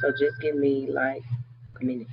So just give me like a minute.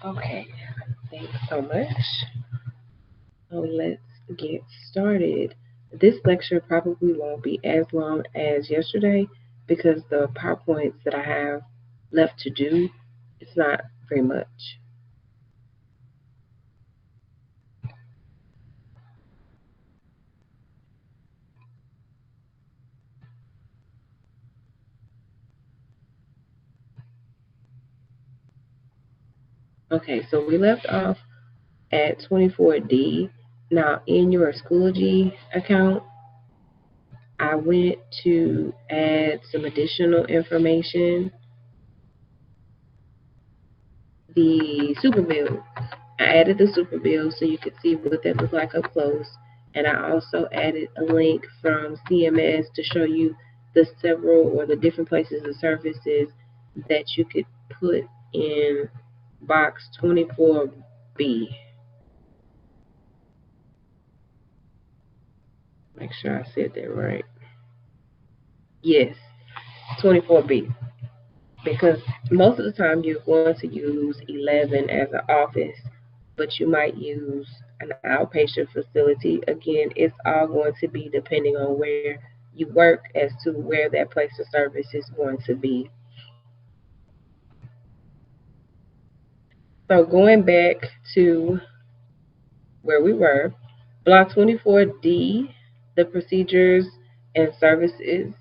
Okay, thanks so much. So let's get started. This lecture probably won't be as long as yesterday because the PowerPoints that I have left to do, it's not very much. Okay, so we left off at 24D. Now, in your Schoology account, I went to add some additional information. The super bill. I added the super bill so you could see what that looked like up close. And I also added a link from CMS to show you the several or the different places of services that you could put in box 24B. Make sure I said that right. Yes, 24B. Because most of the time you're going to use 11 as an office, but you might use an outpatient facility. Again, it's all going to be depending on where you work as to where that place of service is going to be. So going back to where we were, Block 24D, the procedures and services.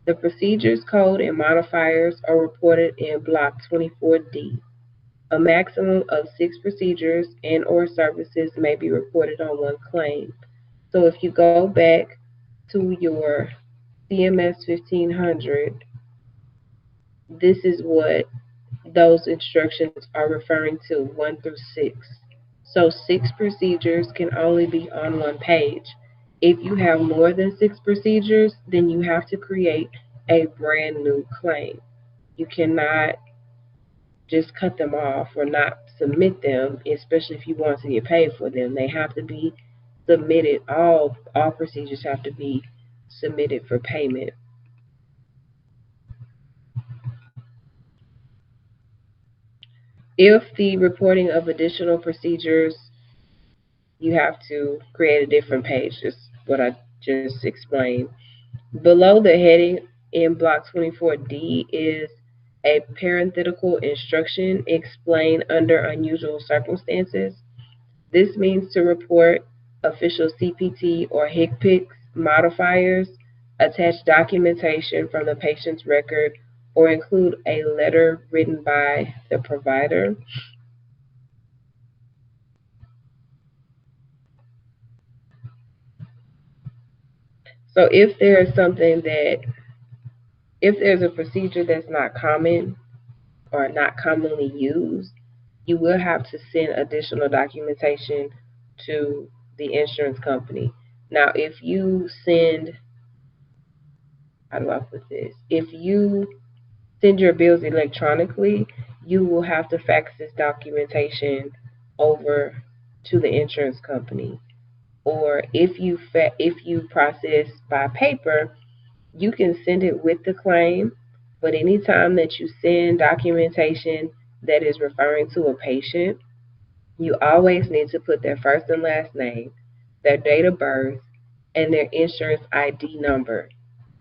The procedures code and modifiers are reported in Block 24D. A maximum of 6 procedures and or services may be reported on one claim. So if you go back to your CMS 1500, this is what those instructions are referring to, 1 through 6. So 6 procedures can only be on one page. If you have more than 6 procedures, then you have to create a brand new claim. You cannot just cut them off or not submit them, especially if you want to get paid for them. They have to be submitted. All procedures have to be submitted for payment. If the reporting of additional procedures, you have to create a different page, just what I just explained. Below the heading in Block 24D is a parenthetical instruction, explain under unusual circumstances. This means to report official CPT or HCPCS modifiers, attach documentation from the patient's record, or include a letter written by the provider. So if there's if there's a procedure that's not common or not commonly used, you will have to send additional documentation to the insurance company. Now, if you send, how do I put this? If you send your bills electronically, you will have to fax this documentation over to the insurance company. Or if you process by paper, you can send it with the claim, But anytime that you send documentation that is referring to a patient, you always need to put their first and last name, their date of birth, and their insurance ID number,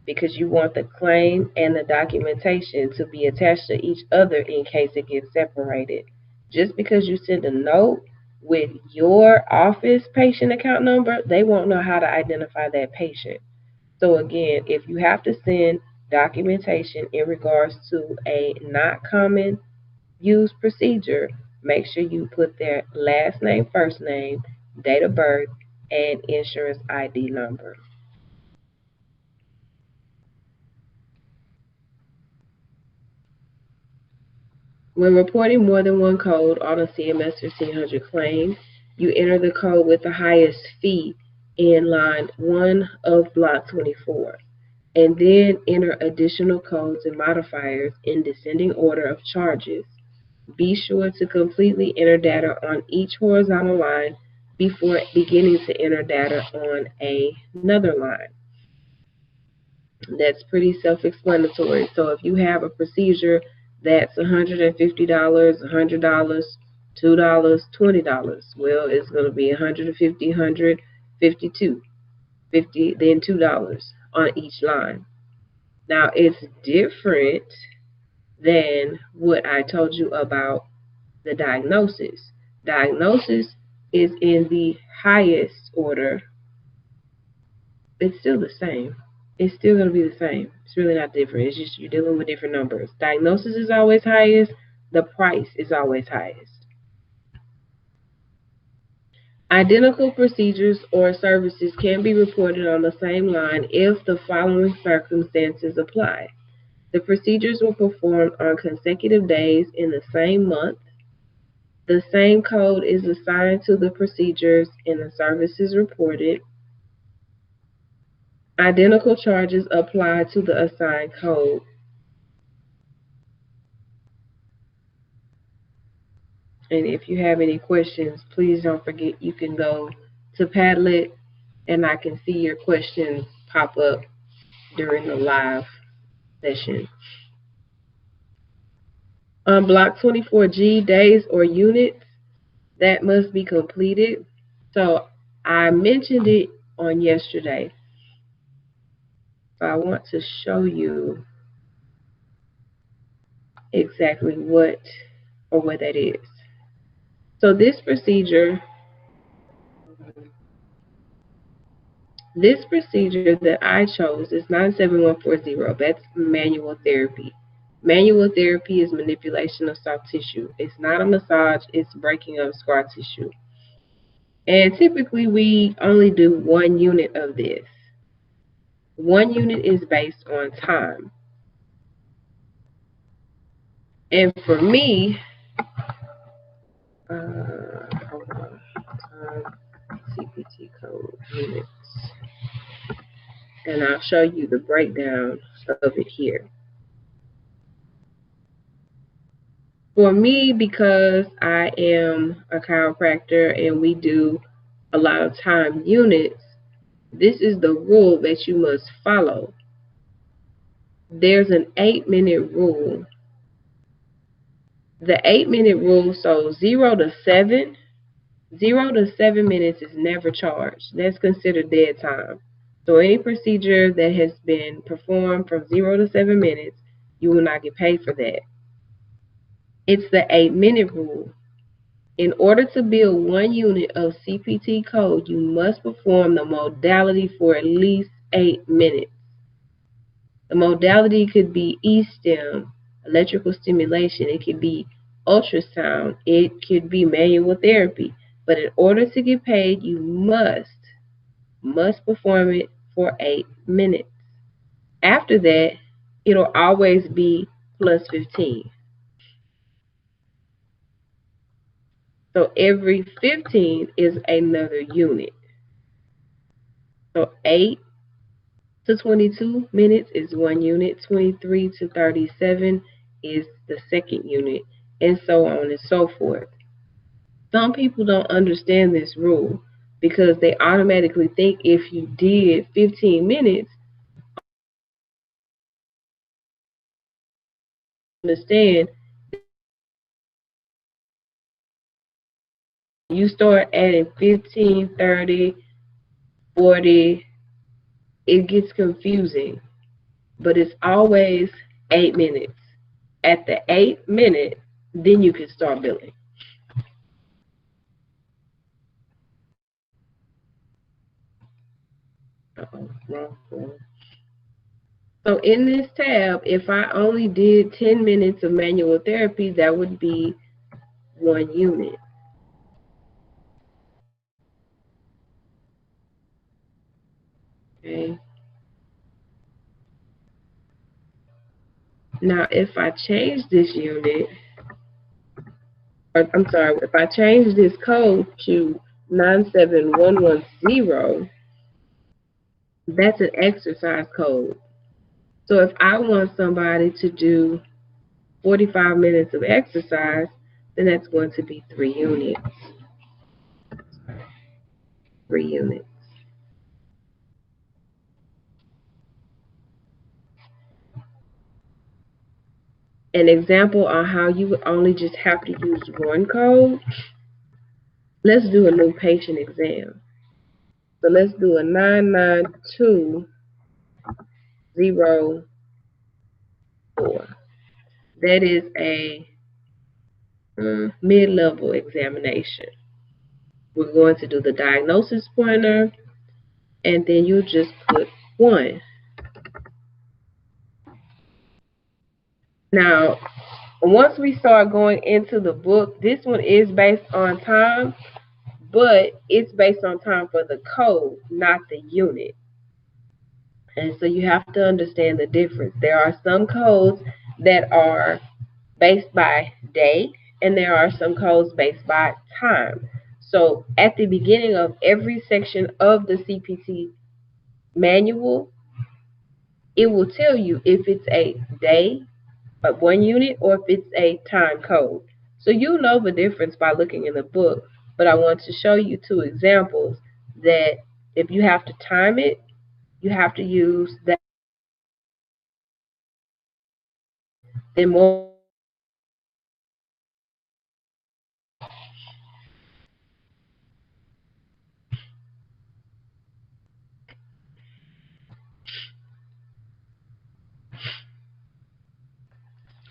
because you want the claim and the documentation to be attached to each other in case it gets separated. Just because you send a note with your office patient account number, they won't know how to identify that patient. So again, if you have to send documentation in regards to a not common used procedure, make sure you put their last name, first name, date of birth, and insurance ID number. When reporting more than one code on a CMS 1500 claim, you enter the code with the highest fee in line 1 of Block 24, and then enter additional codes and modifiers in descending order of charges. Be sure to completely enter data on each horizontal line before beginning to enter data on another line. That's pretty self-explanatory. So if you have a procedure that's $150, $100, $2, $20, well, it's going to be $150, $100, $52, $50, then $2 on each line. Now, it's different than what I told you about the diagnosis. Diagnosis is in the highest order. It's still the same. It's still going to be the same. It's really not different. It's just you're dealing with different numbers. Diagnosis is always highest. The price is always highest. Identical procedures or services can be reported on the same line if the following circumstances apply. The procedures were performed on consecutive days in the same month. The same code is assigned to the procedures and the services reported. Identical charges apply to the assigned code. And if you have any questions, please don't forget you can go to Padlet and I can see your questions pop up during the live session. On Block 24G, days or units, that must be completed. So I mentioned it on yesterday. So I want to show you exactly what that is. So this procedure that I chose is 97140. That's manual therapy. Manual therapy is manipulation of soft tissue. It's not a massage, it's breaking of scar tissue. And typically we only do 1 unit of this. 1 unit is based on time. And for me, hold on, CPT code units. And I'll show you the breakdown of it here. For me, because I am a chiropractor and we do a lot of time units, this is the rule that you must follow. There's an 8-minute rule. The 8-minute rule, so 0 to 7 minutes is never charged. That's considered dead time. So any procedure that has been performed from 0 to 7 minutes, you will not get paid for that. It's the 8-minute rule. In order to build 1 unit of CPT code, you must perform the modality for at least 8 minutes. The modality could be e-stim, electrical stimulation, it could be ultrasound, it could be manual therapy. But in order to get paid, you must perform it for 8 minutes. After that, it'll always be plus 15. So every 15 is another unit. So 8 to 22 minutes is 1 unit, 23 to 37 is the second unit, and so on and so forth. Some people don't understand this rule because they automatically think if you did 15 minutes, understand, you start adding 15, 30, 40, it gets confusing. But it's always 8 minutes. At the 8 minute, then you can start billing. Wrong form. So in this tab, if I only did 10 minutes of manual therapy, that would be 1 unit. Okay. Now, if I change this unit, or I'm sorry, if I change this code to 97110, that's an exercise code. So if I want somebody to do 45 minutes of exercise, then that's going to be 3 units. 3 units. An example on how you would only just have to use one code. Let's do a new patient exam. So let's do a 99204. That is a mid-level examination. We're going to do the diagnosis pointer, and then you just put 1. Now, once we start going into the book, this one is based on time, but it's based on time for the code, not the unit. And so you have to understand the difference. There are some codes that are based by day, and there are some codes based by time. So at the beginning of every section of the CPT manual, it will tell you if it's a day, 1 unit, or if it's a time code. So you'll know the difference by looking in the book, but I want to show you 2 examples that if you have to time it, you have to use that. Then more.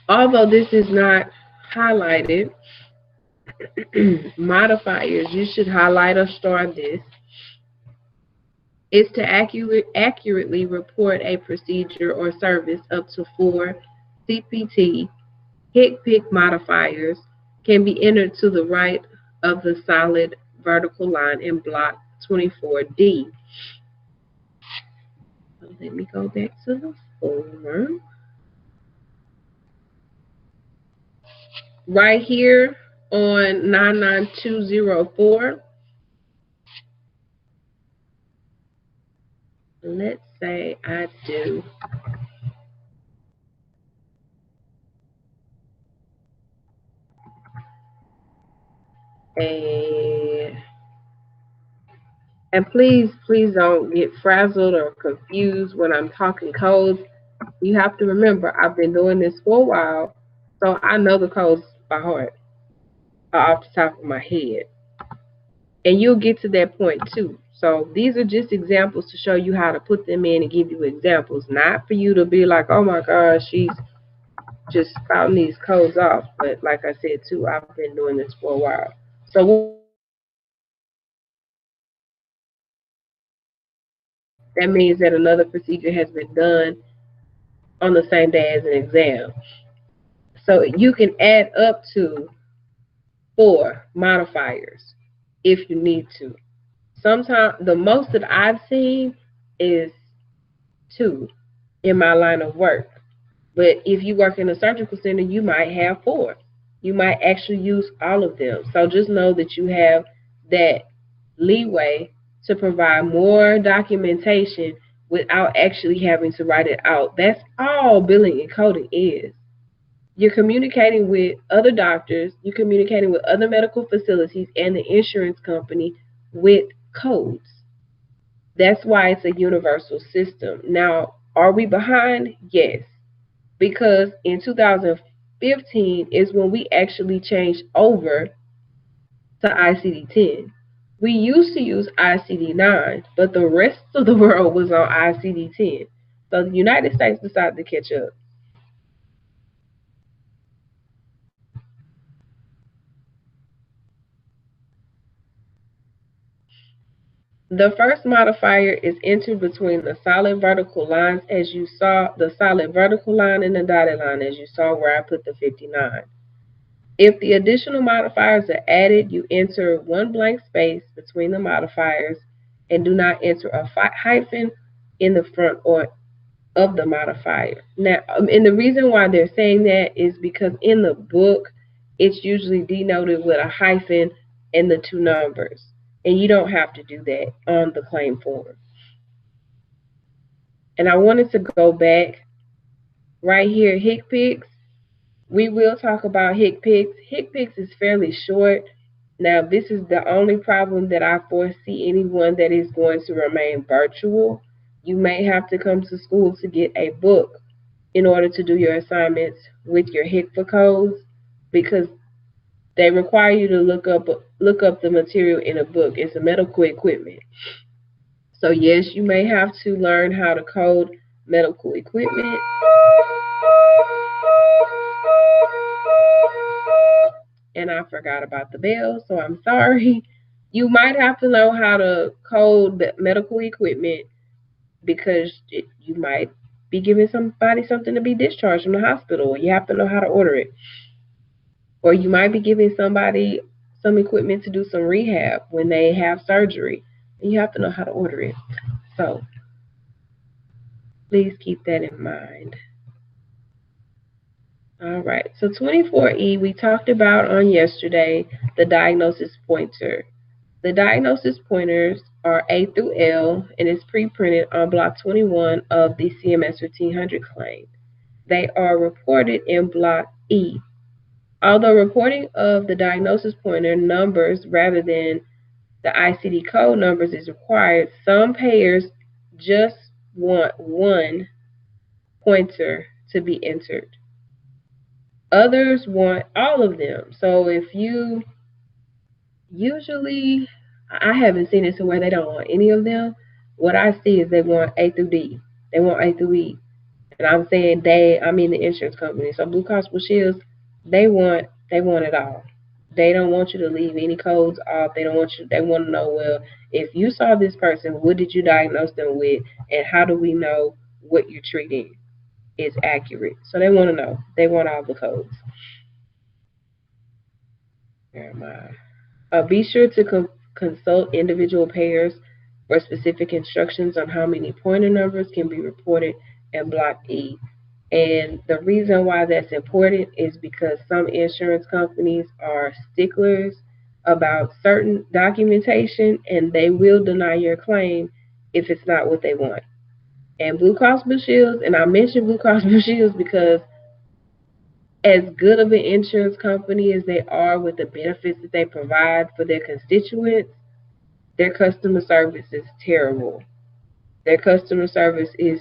Although this is not highlighted, modifiers, you should highlight or star this, is to accurately report a procedure or service. Up to 4 CPT HIC-PIC modifiers can be entered to the right of the solid vertical line in block 24D. So let me go back to the form. Right here on 99204, let's say I do a, and please don't get frazzled or confused when I'm talking codes. You have to remember, I've been doing this for a while, so I know the codes by heart, off the top of my head. And you'll get to that point too. So these are just examples to show you how to put them in and give you examples, not for you to be like, oh my gosh, she's just spouting these codes off. But like I said too, I've been doing this for a while. So that means that another procedure has been done on the same day as an exam. So you can add up to 4 modifiers if you need to. Sometimes the most that I've seen is 2 in my line of work. But if you work in a surgical center, you might have 4. You might actually use all of them. So just know that you have that leeway to provide more documentation without actually having to write it out. That's all billing and coding is. You're communicating with other doctors, you're communicating with other medical facilities and the insurance company with codes. That's why it's a universal system. Now, are we behind? Yes. Because in 2000, 2015 is when we actually changed over to ICD-10. We used to use ICD-9, but the rest of the world was on ICD-10. So the United States decided to catch up. The first modifier is entered between the solid vertical lines as you saw, the solid vertical line and the dotted line as you saw where I put the 59. If the additional modifiers are added, you enter one blank space between the modifiers and do not enter a hyphen in the front or of the modifier. Now, and the reason why they're saying that is because in the book, it's usually denoted with a hyphen and the two numbers. And you don't have to do that on the claim form. And I wanted to go back right here, HCPCS. We will talk about HCPCS. HCPCS is fairly short. Now, this is the only problem that I foresee anyone that is going to remain virtual. You may have to come to school to get a book in order to do your assignments with your HCPCS codes because they require you to look up the material in a book. It's a medical equipment. So yes, you may have to learn how to code medical equipment. And I forgot about the bell, so I'm sorry. You might have to know how to code the medical equipment because you might be giving somebody something to be discharged from the hospital. You have to know how to order it. Or you might be giving somebody some equipment to do some rehab when they have surgery. And you have to know how to order it. So please keep that in mind. All right, so 24E, we talked about on yesterday the diagnosis pointer. The diagnosis pointers are A through L and is pre-printed on block 21 of the CMS 1500 claim. They are reported in block E. Although reporting of the diagnosis pointer numbers rather than the ICD code numbers is required, some payers just want one pointer to be entered. Others want all of them. So if you usually, I haven't seen it to where they don't want any of them. What I see is they want A through D. They want A through E. And I'm saying I mean the insurance company. So Blue Cross Blue Shields, they want it all. They don't want you to leave any codes off. They want to know, well, if you saw this person, what did you diagnose them with? And how do we know what you're treating is accurate? So they want to know. They want all the codes. Where am I? Be sure to consult individual payers for specific instructions on how many pointer numbers can be reported in Block E. And the reason why that's important is because some insurance companies are sticklers about certain documentation and they will deny your claim if it's not what they want. And Blue Cross Blue Shields, and I mentioned Blue Cross Blue Shields because as good of an insurance company as they are with the benefits that they provide for their constituents, their customer service is terrible. Their customer service is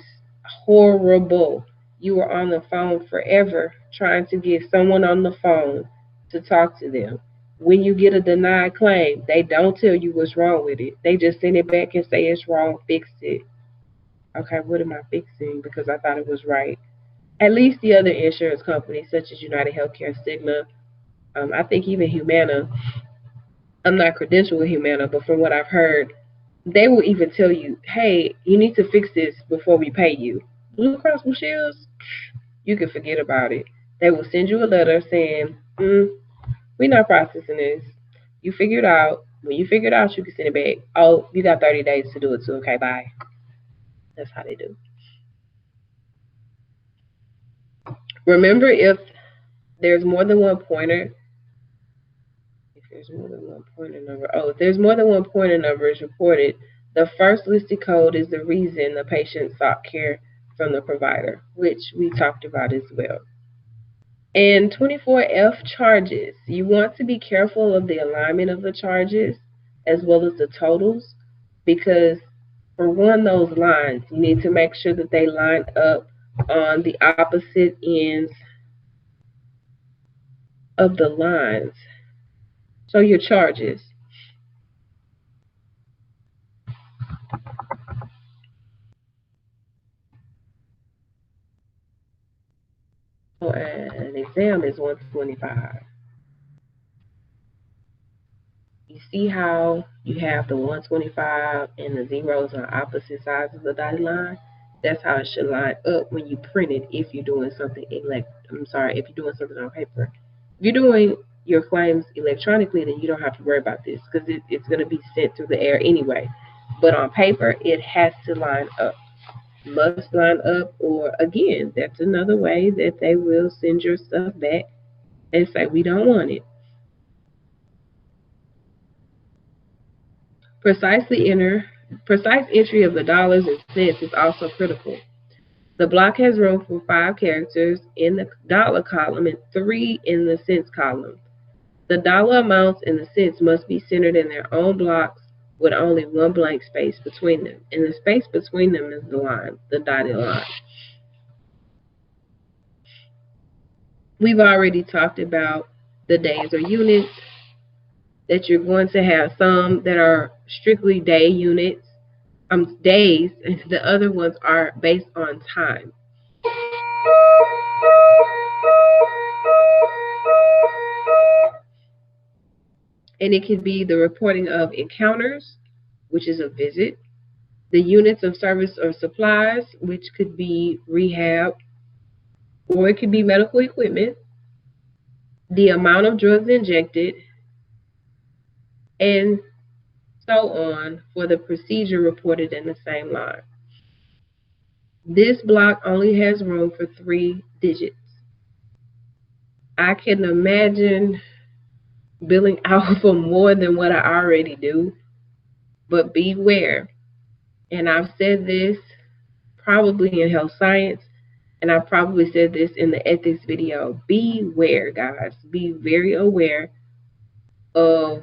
horrible. You are on the phone forever trying to get someone on the phone to talk to them. When you get a denied claim, they don't tell you what's wrong with it. They just send it back and say it's wrong, fix it. Okay, what am I fixing? Because I thought it was right. At least the other insurance companies, such as United Healthcare, Cigna, I think even Humana. I'm not credentialed with Humana, but from what I've heard, they will even tell you, hey, you need to fix this before we pay you. Blue Cross Blue Shields, you can forget about it. They will send you a letter saying, we're not processing this. You figure it out. When you figure it out, you can send it back. Oh, you got 30 days to do it too. Okay, bye. That's how they do. Remember, if there's more than one pointer, if there's more than one pointer number is reported, the first listed code is the reason the patient sought care from the provider, which we talked about as well. And 24F charges. You want to be careful of the alignment of the charges as well as the totals because for one, those lines, you need to make sure that they line up on the opposite ends of the lines. So your charges. So an exam is 125. You see how you have the 125 and the zeros on opposite sides of the dotted line? That's how it should line up when you print it if you're doing something if you're doing something on paper. If you're doing your claims electronically, then you don't have to worry about this because it's going to be sent through the air anyway. But on paper, it has to line up. Must line up, or again, that's another way that they will send your stuff back and say, we don't want it. Precise entry of the dollars and cents is also critical. The block has room for 5 characters in the dollar column and 3 in the cents column. The dollar amounts and the cents must be centered in their own blocks with only one blank space between them. And the space between them is the line, the dotted line. We've already talked about the days or units, that you're going to have some that are strictly day units, days, and the other ones are based on time. And it could be the reporting of encounters, which is a visit, the units of service or supplies, which could be rehab, or it could be medical equipment, the amount of drugs injected, and so on for the procedure reported in the same line. This block only has room for 3 digits. I can imagine billing out for more than what I already do, but beware. And I've said this probably in health science, and I probably said this in the ethics video. Beware, guys. Be very aware of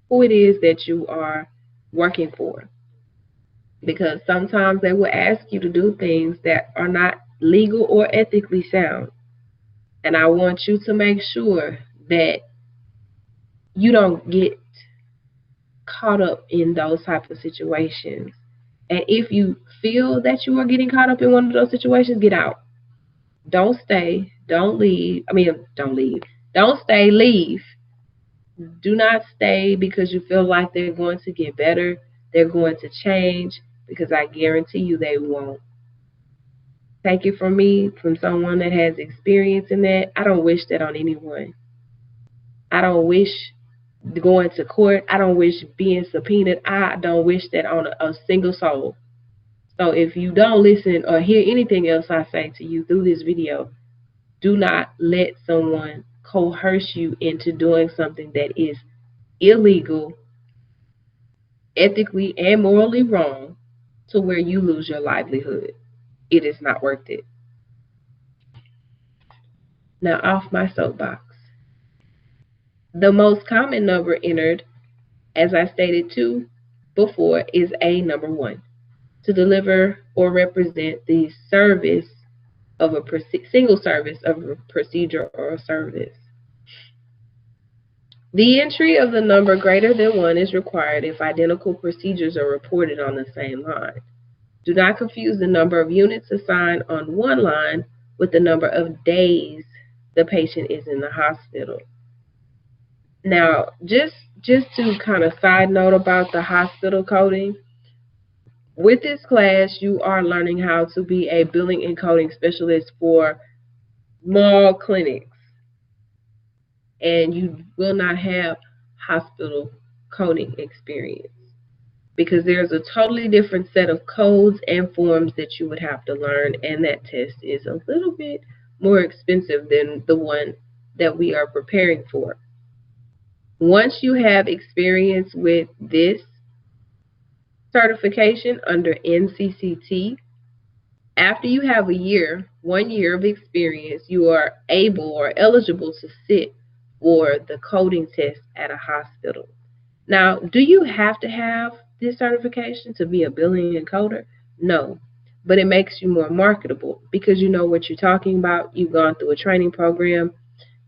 who it is that you are working for. Because sometimes they will ask you to do things that are not legal or ethically sound. And I want you to make sure that you don't get caught up in those type of situations. And if you feel that you are getting caught up in one of those situations, get out. Don't stay. Don't leave. Don't leave. Don't stay. Leave. Do not stay because you feel like they're going to get better. They're going to change, because I guarantee you they won't. Take it from me, from someone that has experience in that. I don't wish that on anyone. I don't wish going to court. I don't wish being subpoenaed. I don't wish that on a single soul. So if you don't listen or hear anything else I say to you through this video, do not let someone coerce you into doing something that is illegal, ethically and morally wrong, to where you lose your livelihood. It is not worth it. Now, off my soapbox. The most common number entered, as I stated too before, is a number 1 to deliver or represent the service of a single service of a procedure or a service. The entry of the number greater than 1 is required if identical procedures are reported on the same line. Do not confuse the number of units assigned on one line with the number of days the patient is in the hospital. Now, just to kind of side note about the hospital coding, with this class, you are learning how to be a billing and coding specialist for small clinics. And you will not have hospital coding experience, because there's a totally different set of codes and forms that you would have to learn, and that test is a little bit more expensive than the one that we are preparing for. Once you have experience with this certification under NCCT, after you have 1 year of experience, you are able or eligible to sit for the coding test at a hospital. Now, do you have to have this certification to be a billing and coder? No, but it makes you more marketable because you know what you're talking about. You've gone through a training program,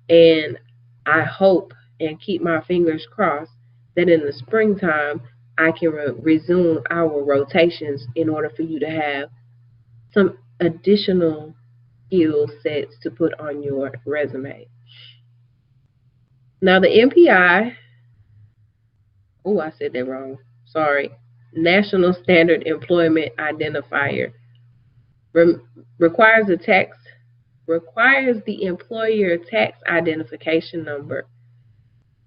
and I hope and keep my fingers crossed that in the springtime I can resume our rotations in order for you to have some additional skill sets to put on your resume. Now, the MPI, oh, I said that wrong. Sorry. National Standard Employment Identifier requires the employer tax identification number.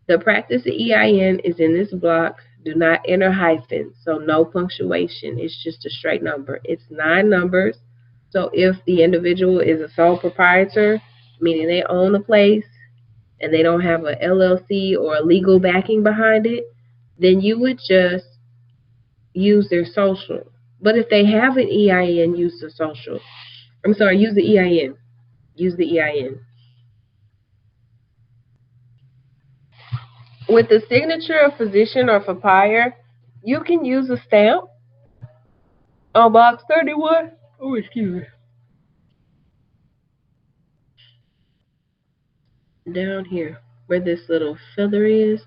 The practice of EIN is in this block. Do not enter hyphens, so no punctuation. It's just a straight number. It's 9 numbers. So if the individual is a sole proprietor, meaning they own a place and they don't have a LLC or a legal backing behind it, then you would just use their social. But if they have an EIN, use the social. Use the EIN. Use the EIN. With the signature of physician or FAPIR, you can use a stamp on box 31. Oh, excuse me. Down here, where this little feather is,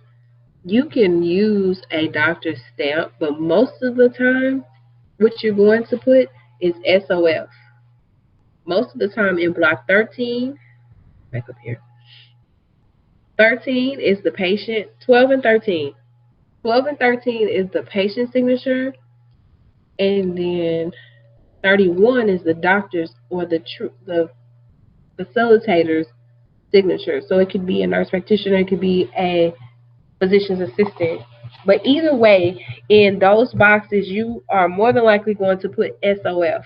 you can use a doctor's stamp, but most of the time, what you're going to put is SOF. Most of the time in block 13, back up here, 13 is the patient, 12 and 13. 12 and 13 is the patient signature, and then 31 is the doctor's or the facilitator's signature. So it could be a nurse practitioner, it could be a physician's assistant. But either way, in those boxes, you are more than likely going to put SOF.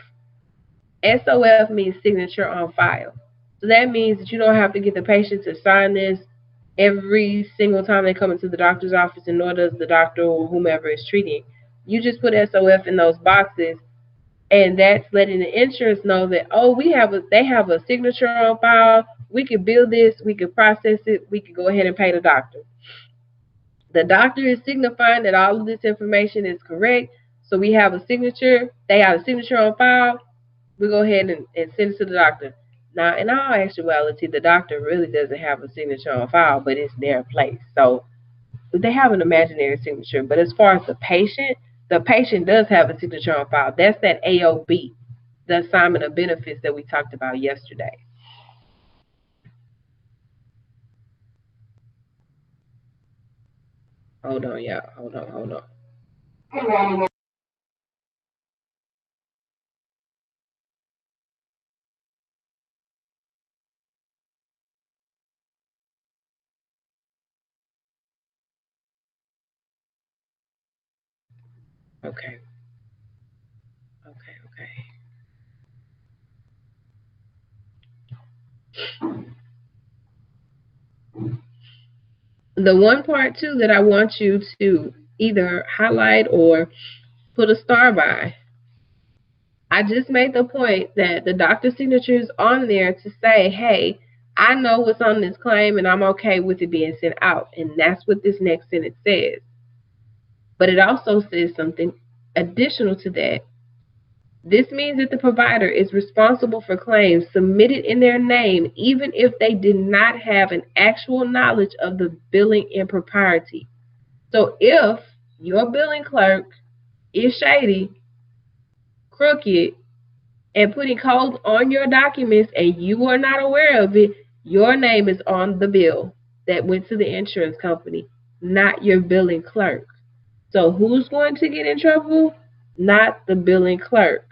SOF means signature on file. So that means that you don't have to get the patient to sign this every single time they come into the doctor's office, and nor does the doctor or whomever is treating. You just put SOF in those boxes, and that's letting the insurance know that, oh, they have a signature on file. We can bill this, we can process it, we can go ahead and pay the doctor. The doctor is signifying that all of this information is correct. So we have a signature. They have a signature on file. We go ahead and send it to the doctor. Now, in all actuality, the doctor really doesn't have a signature on file, but it's their place. So they have an imaginary signature. But as far as the patient does have a signature on file. That's that AOB, the assignment of benefits that we talked about yesterday. Hold on, y'all. Hold on. Okay. The one part too that I want you to either highlight or put a star by. I just made the point that the doctor's signature is on there to say, hey, I know what's on this claim and I'm okay with it being sent out. And that's what this next sentence says. But it also says something additional to that. This means that the provider is responsible for claims submitted in their name, even if they did not have an actual knowledge of the billing impropriety. So if your billing clerk is shady, crooked, and putting codes on your documents and you are not aware of it, your name is on the bill that went to the insurance company, not your billing clerk. So who's going to get in trouble? Not the billing clerk.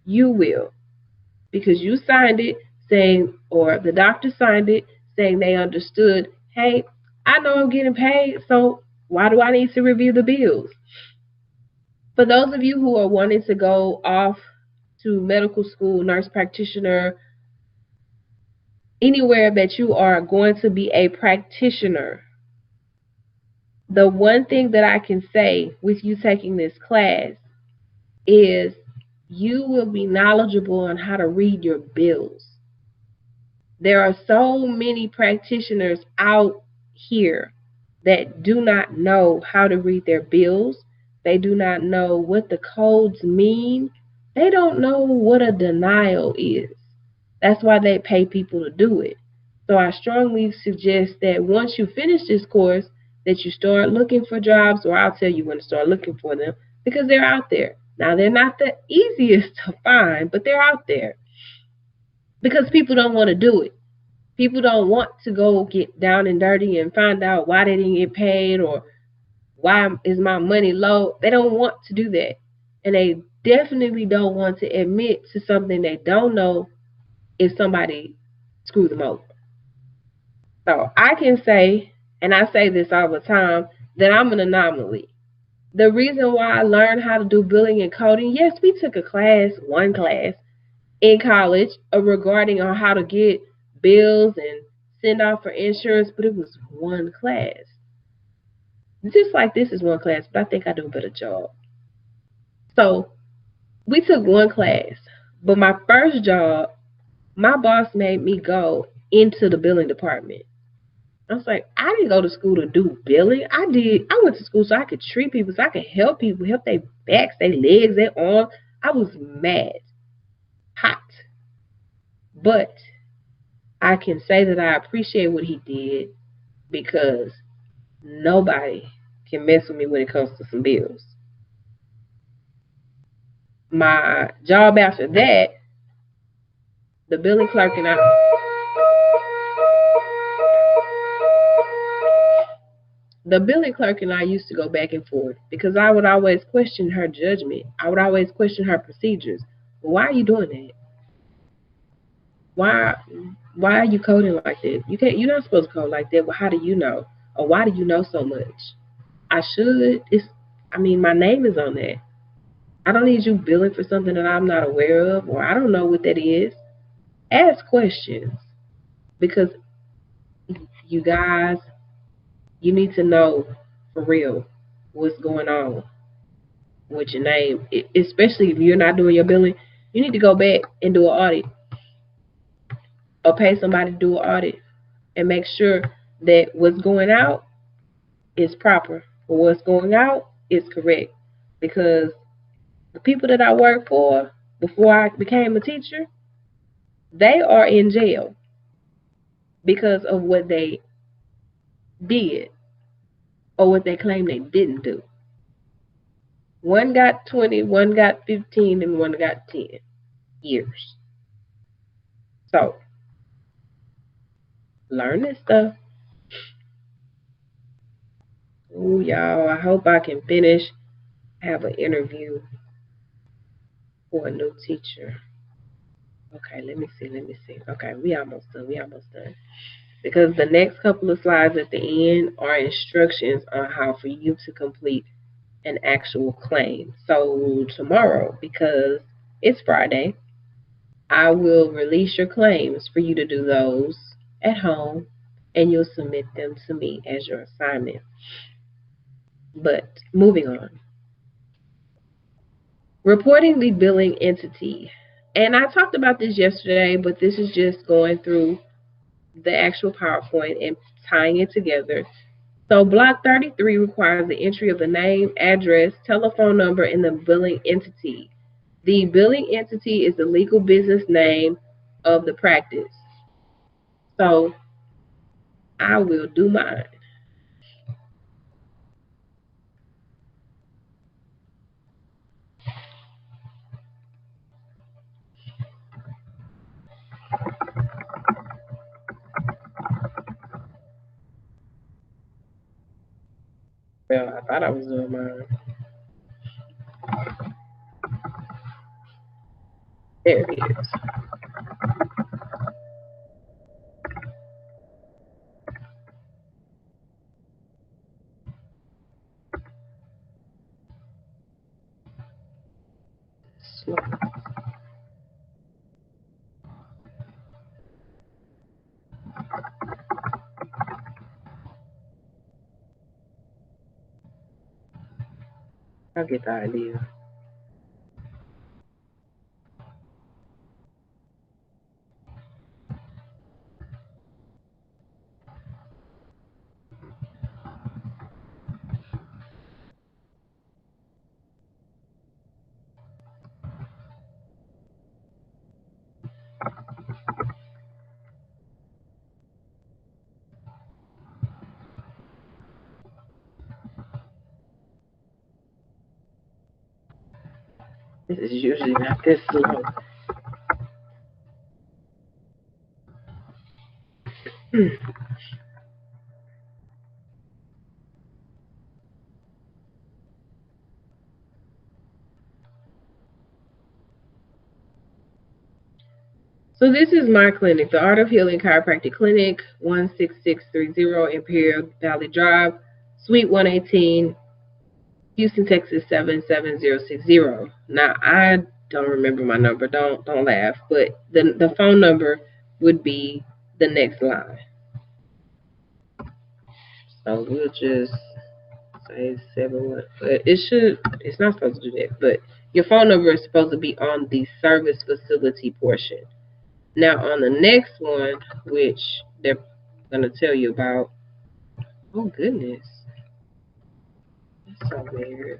You will, because you signed it saying, or the doctor signed it saying they understood, hey, I know I'm getting paid, so why do I need to review the bills? For those of you who are wanting to go off to medical school, nurse practitioner, anywhere that you are going to be a practitioner, the one thing that I can say with you taking this class is you will be knowledgeable on how to read your bills. There are so many practitioners out here that do not know how to read their bills. They do not know what the codes mean. They don't know what a denial is. That's why they pay people to do it. So I strongly suggest that once you finish this course, that you start looking for jobs, or I'll tell you when to start looking for them because they're out there. Now, they're not the easiest to find, but they're out there because people don't want to do it. People don't want to go get down and dirty and find out why they didn't get paid or why is my money low. They don't want to do that. And they definitely don't want to admit to something they don't know if somebody screwed them over. So I can say, and I say this all the time, that I'm an anomaly. The reason why I learned how to do billing and coding, yes, we took one class in college regarding on how to get bills and send off for insurance, but it was one class. Just like this is one class, but I think I do a better job. So we took one class, but my first job, my boss made me go into the billing department. I was like, I didn't go to school to do billing. I went to school so I could treat people, so I could help people, help their backs, their legs, their arms. I was mad, hot. But I can say that I appreciate what he did because nobody can mess with me when it comes to some bills. My job after that, the billing clerk and I the billing clerk and I used to go back and forth because I would always question her judgment. I would always question her procedures. Well, why are you doing that? Why why are you coding like that? You're not supposed to code like that. Well, how do you know? Or why do you know so much? I should. My name is on that. I don't need you billing for something that I'm not aware of or I don't know what that is. Ask questions because you guys, you need to know for real what's going on with your name, especially if you're not doing your billing. You need to go back and do an audit or pay somebody to do an audit and make sure that what's going out is proper or what's going out is correct. Because the people that I worked for before I became a teacher, they are in jail because of what they did or what they claim they didn't do. One got 20, one got 15, and one got 10 years. So learn this stuff. Ooh, y'all, I hope I can finish. Have an interview for a new teacher. Okay, let me see. Okay, we almost done. Because the next couple of slides at the end are instructions on how for you to complete an actual claim. So tomorrow, because it's Friday, I will release your claims for you to do those at home and you'll submit them to me as your assignment. But moving on. Reporting the billing entity. And I talked about this yesterday, but this is just going through the actual PowerPoint and tying it together. So block 33 requires the entry of the name, address, telephone number, and the billing entity. The billing entity is the legal business name of the practice. So I will do mine. Well, I thought I was doing mine. There it is. Slow. I get the idea. This is usually not this slow. So this is my clinic, the Art of Healing Chiropractic Clinic, 16630 Imperial Valley Drive, Suite 118, Houston, Texas 77060. Now I don't remember my number. Don't laugh. But the phone number would be the next line. So we'll just say 71. But it's not supposed to do that. But your phone number is supposed to be on the service facility portion. Now on the next one, which they're gonna tell you about. Oh goodness. That's so weird.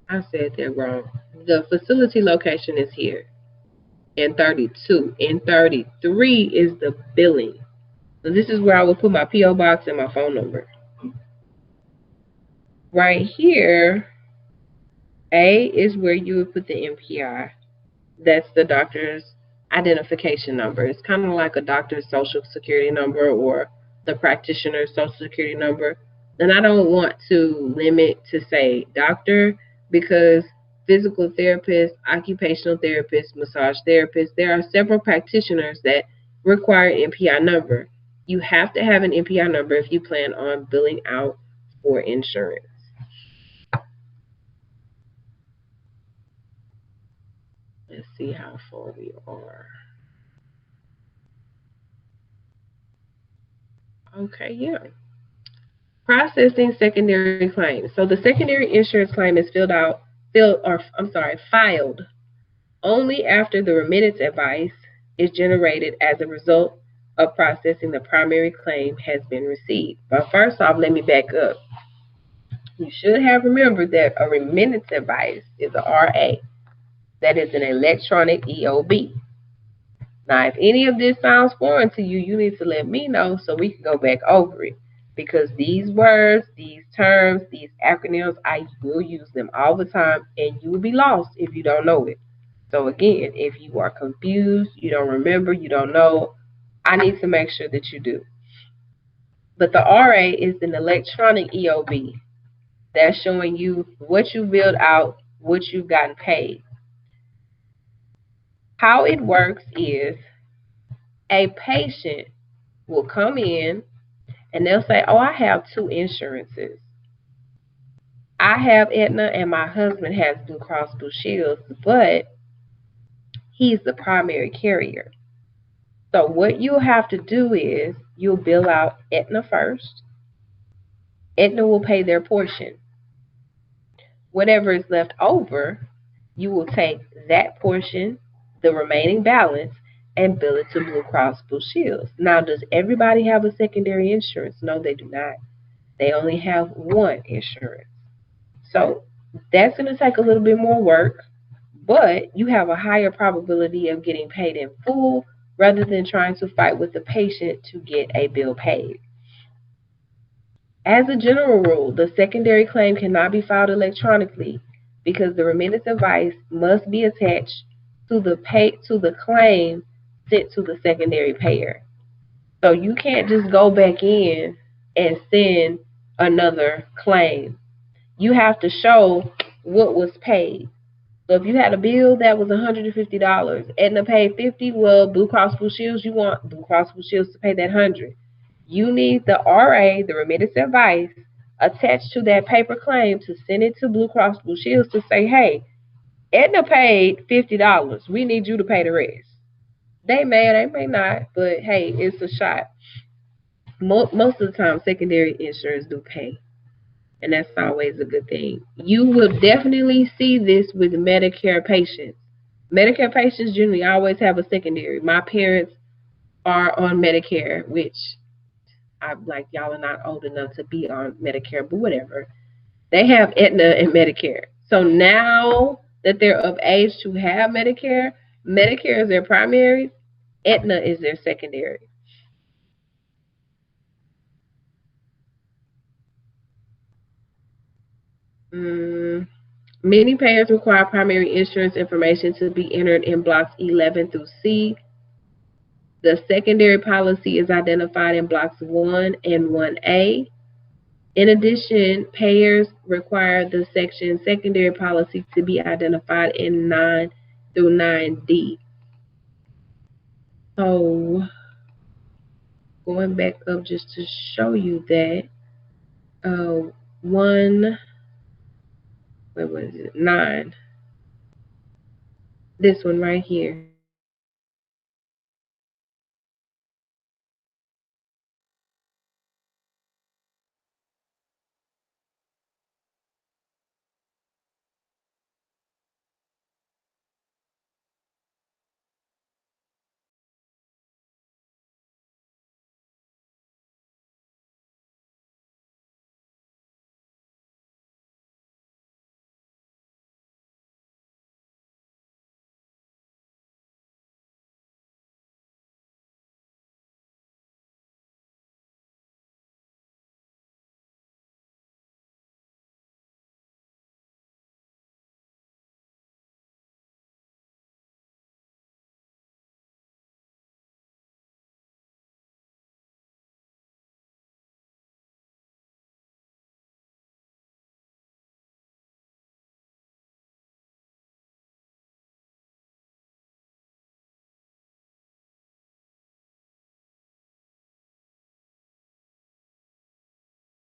I said that wrong. The facility location is here in 32. In 33 is the billing. So this is where I will put my P.O. box and my phone number. Right here, A is where you would put the MPI. That's the doctor's identification number. It's kind of like a doctor's social security number or the practitioner's social security number. And I don't want to limit to say doctor because physical therapists, occupational therapists, massage therapists, there are several practitioners that require MPI number. You have to have an MPI number if you plan on billing out for insurance. Let's see how far we are. Okay, yeah. Processing secondary claims. So the secondary insurance claim is filed only after the remittance advice is generated as a result of processing the primary claim has been received. But first off, let me back up. You should have remembered that a remittance advice is a RA. That is an electronic EOB. Now, if any of this sounds foreign to you, you need to let me know so we can go back over it. Because these words, these terms, these acronyms, I will use them all the time, and you will be lost if you don't know it. So again, if you are confused, you don't remember, you don't know, I need to make sure that you do. But the RA is an electronic EOB. That's showing you what you billed out, what you've gotten paid. How it works is a patient will come in and they'll say, oh, I have two insurances. I have Aetna and my husband has Blue Cross Blue Shields, but he's the primary carrier. So what you'll have to do is you'll bill out Aetna first. Aetna will pay their portion. Whatever is left over, you will take that portion, the remaining balance, and bill it to Blue Cross Blue Shields. Now, does everybody have a secondary insurance? No, they do not. They only have one insurance. So that's going to take a little bit more work, but you have a higher probability of getting paid in full rather than trying to fight with the patient to get a bill paid. As a general rule, the secondary claim cannot be filed electronically because the remittance advice must be attached to the claim sent to the secondary payer. So you can't just go back in and send another claim. You have to show what was paid. So if you had a bill that was $150, Aetna paid $50, well, Blue Cross Blue Shields, you want Blue Cross Blue Shields to pay that $100. You need the RA, the remittance advice, attached to that paper claim to send it to Blue Cross Blue Shields to say, hey, Aetna paid $50. We need you to pay the rest. They may not, but hey, it's a shot. Most of the time, secondary insurance do pay, and that's always a good thing. You will definitely see this with Medicare patients. Medicare patients generally always have a secondary. My parents are on Medicare, which I'm like, y'all are not old enough to be on Medicare, but whatever. They have Aetna and Medicare. So now that they're of age to have Medicare, Medicare is their primary, Aetna is their secondary. Mm, Many payers require primary insurance information to be entered in blocks 11 through C. The secondary policy is identified in blocks 1 and 1A. In addition, payers require the section secondary policy to be identified in 9 through 9D. So, going back up just to show you that, one, where was it? 9. This one right here.